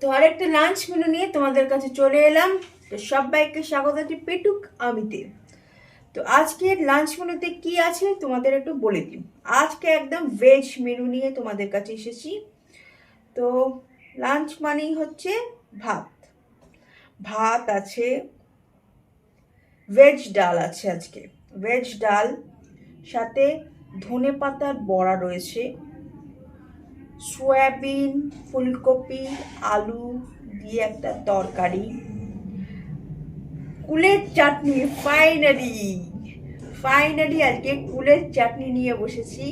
তো আরেকটা lunch menu নিয়ে তোমাদের কাছে চলে এলাম। তো সবাইকে স্বাগত পেটুক আমিতে। তো আজকের লাঞ্চ মেনুতে কি আছে তোমাদের একটু বলে দিই। আজকে একদম ভেজ মেনু নিয়ে তোমাদের কাছে এসেছি। তো লাঞ্চ মানেই হচ্ছে ভাত। ভাত আছে, ভেজ ডাল আছে আজকে। ভেজ ডাল সাথে ধনে পাতার বড়া রয়েছে, সয়াবিন, ফুলকপি, আলু দিয়ে একটা তরকারি, কুলের চাটনি। ফাইনালি ফাইনালি আজকে কুলের চাটনি নিয়ে বসেছি।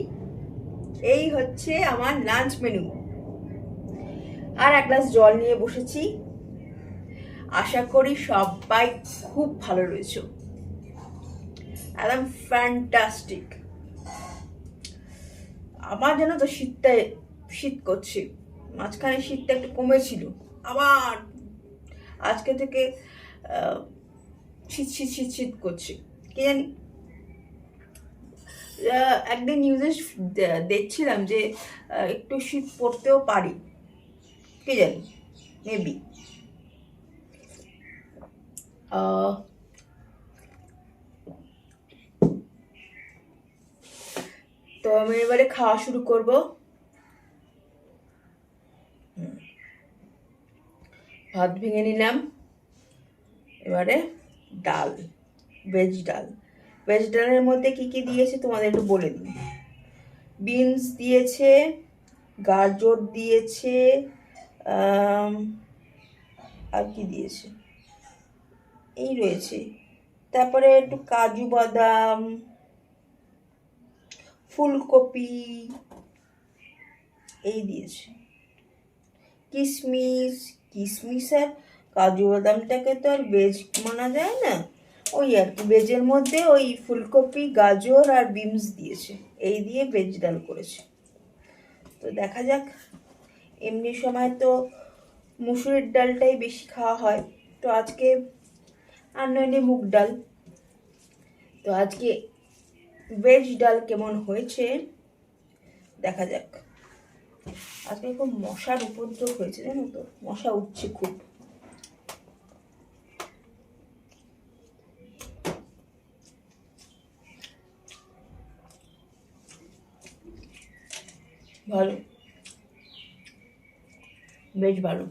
এই হচ্ছে আমার লাঞ্চ মেনু। আর এক গ্লাস জল নিয়ে বসেছি। আশা করি সবাই খুব ভালো রয়েছে, একদম ফ্যান্টাস্টিক। আমার যেন তো শীত করছে। মাঝখানে শীতটা একটু কমেছিল, আবার আজকে থেকে শীত শীত শীত শীত করছে। কি জানি, একদিন নিউজে দেখছিলাম যে একটু শীত পড়তেও পারি, কি জানি, মেবি। তো আমি এবারে খাওয়া শুরু করব। ভাত ভেঙে নিলাম। এবারে ডাল, ভেজ ডাল। ভেজ ডালের মধ্যে কি কি দিয়েছে তোমাদের একটু বলে দিই। বিনস দিয়েছে, গাজর দিয়েছে, আর কি দিয়েছে, এই রয়েছে। তারপরে একটু কাজু বাদাম, ফুলকপি এই দিয়েছে, কিশমিশ। কিশমিশ আর কাজু বাদামটাকে তো আর ভেজ মানা যায় না, ওই আর কি ভেজের মধ্যে ওই ফুলকপি, গাজর আর বিনস দিয়েছে। এই দিয়ে ভেজ ডাল করেছে। তো দেখা যাক। এমনি সময় তো মুসুরির ডালটাই বেশি খাওয়া হয়, তো আজকে আর নইলে মুগ ডাল। তো আজকে ভেজ ডাল কেমন হয়েছে দেখা যাক। আজকে খুব মশার উপদ্রব হয়েছে, জানো তো, মশা উঠছে খুব। ভালো, বেশ ভালো।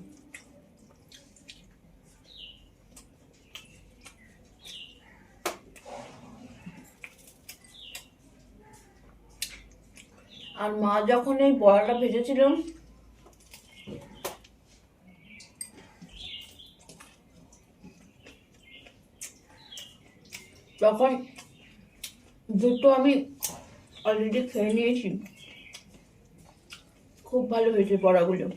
আর মা যখন এই বড়াটা ভেজেছিল, তখন দুটো আমি অলরেডি খেয়ে নিয়েছি। খুব ভালো হয়েছে বড়াগুলো।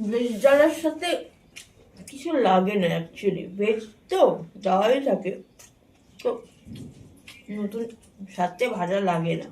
ভেজ ডালের সাথে কিছু লাগে না অ্যাকচুয়ালি, ভেজ তো যাওয়াই থাকে, তো নতুন সাথে ভাজা লাগে না।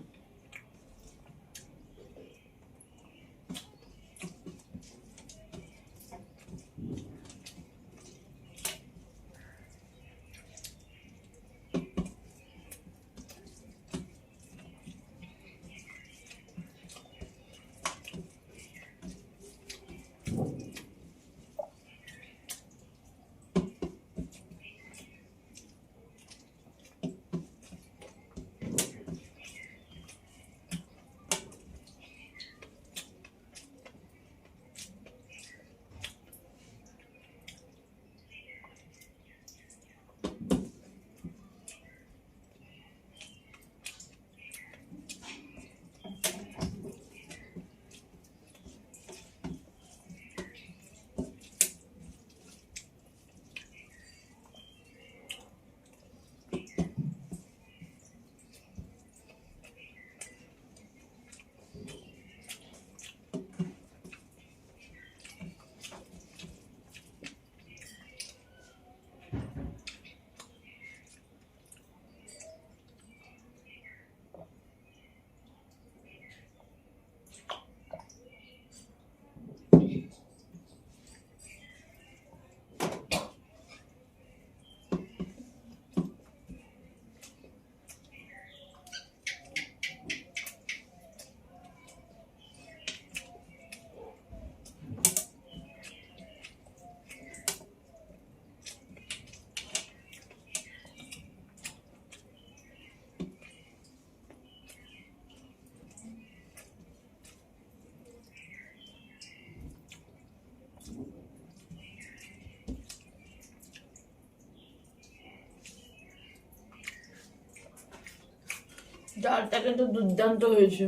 ডালটা কিন্তু দুর্দান্ত হয়েছে,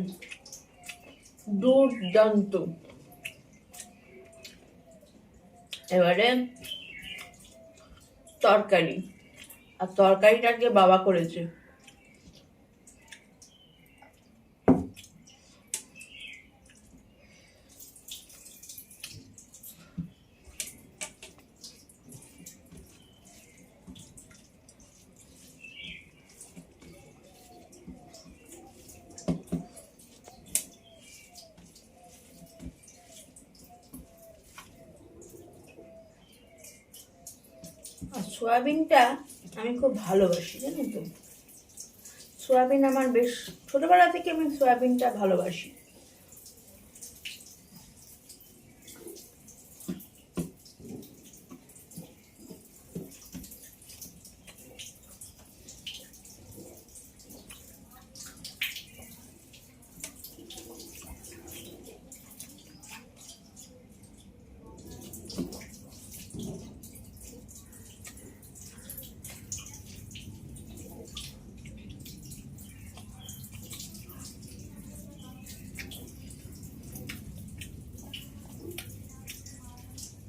দুর্দান্ত। এবারে তরকারি, আর তরকারিটাকে বাবা করেছে। আর সয়াবিনটা আমি খুব ভালোবাসি, জানো তো। সয়াবিন আমার বেশ ছোটবেলা থেকে আমি সয়াবিনটা ভালোবাসি।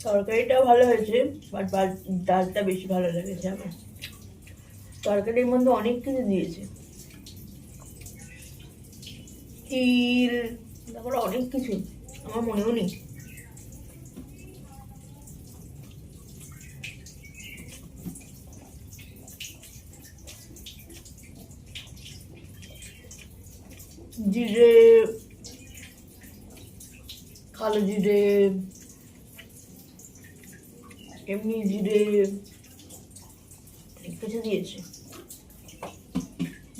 তরকারিটাও ভালো হয়েছে, বাট ডালটা বেশি ভালো লেগেছে আমার। তরকারির মধ্যে অনেক কিছু দিয়েছে, তিল, তারপরে অনেক কিছু, আমার মনেও নেই। জিরে, কালো জিরে, এমনি জিরে, অনেক কিছু দিয়েছে।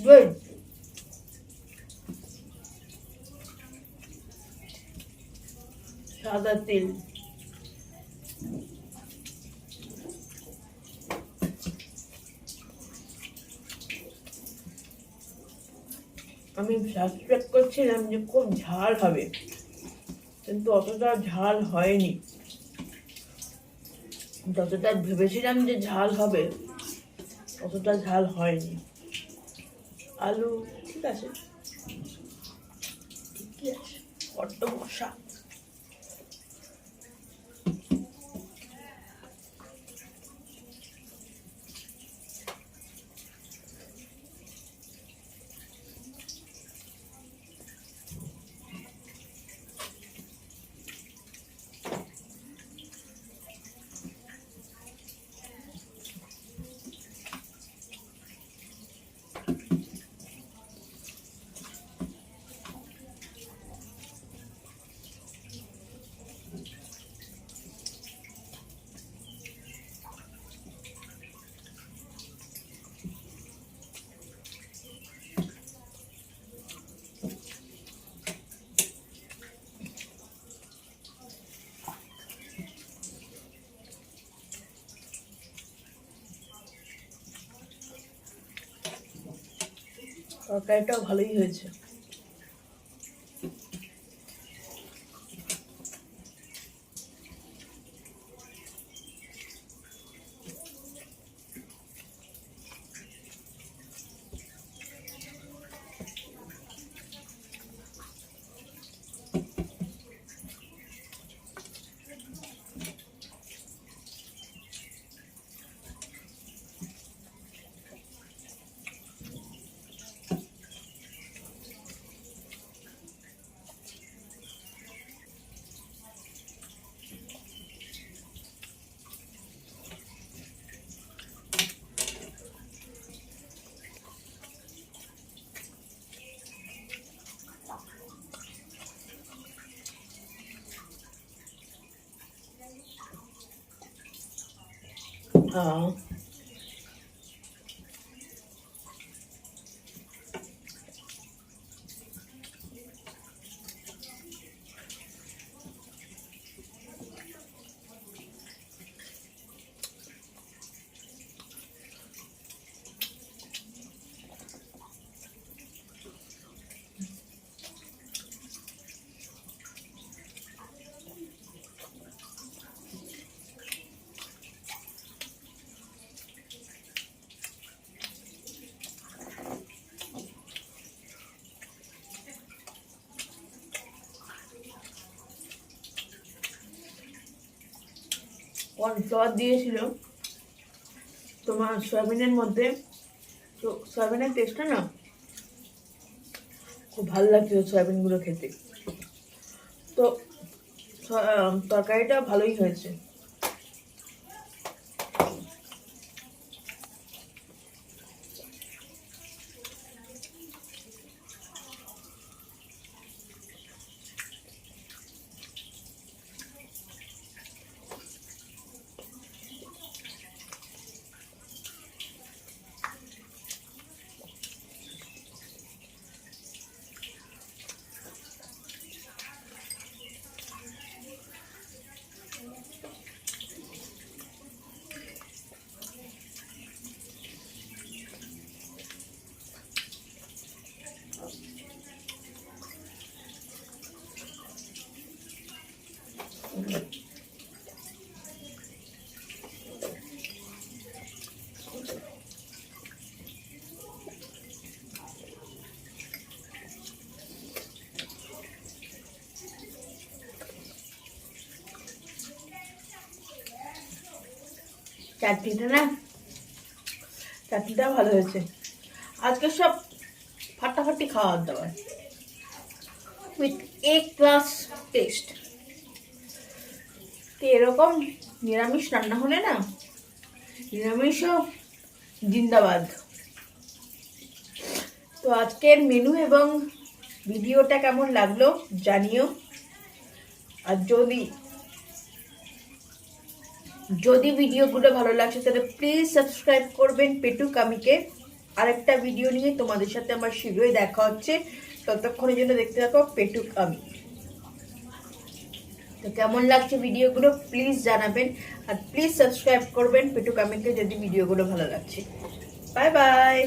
গুড। সাদা তেল, আমি সাসপেক্ট করছিলাম যে খুব ঝাল হবে, কিন্তু অতটা ঝাল হয়নি। যতটা ভেবেছিলাম যে ঝাল হবে, অতটা ঝাল হয়নি। আলু ঠিক আছে, ঠিকই আছে, বড্ড মশা। তরকারিটাও ভালোই হয়েছে। হ্যাঁ, কর্নফ্লাওয়ার দিয়েছিল তোমার সয়াবিনের মধ্যে। তো সয়াবিনের টেস্টটা না খুব ভালো লাগছিল সয়াবিনগুলো খেতে। তো তরকারিটা ভালোই হয়েছে। চাটনিটা ভালো হয়েছে। আজকে সব ফাটাফাটি খাওয়ার দাওয়ার উইথ এ ক্লাস টেস্ট। তো এরকম নিরামিষ রান্না হলে না, নিরামিষও জিন্দাবাদ। তো আজকের মেনু এবং ভিডিওটা কেমন লাগলো জানিও। আর যদি ভিডিওগুলো ভালো লাগছে তাহলে প্লিজ সাবস্ক্রাইব করবেন পেটুক আমিকে। আরেকটা ভিডিও নিয়ে তোমাদের সাথে আমার শীঘ্রই দেখা হচ্ছে। ততক্ষণের জন্য দেখতে থাকো পেটুক আমি। তো কেমন লাগছে ভিডিওগুলো প্লিজ জানাবেন। আর প্লিজ সাবস্ক্রাইব করবেন পেটুক আমিকে যদি ভিডিওগুলো ভালো লাগছে। Bye bye.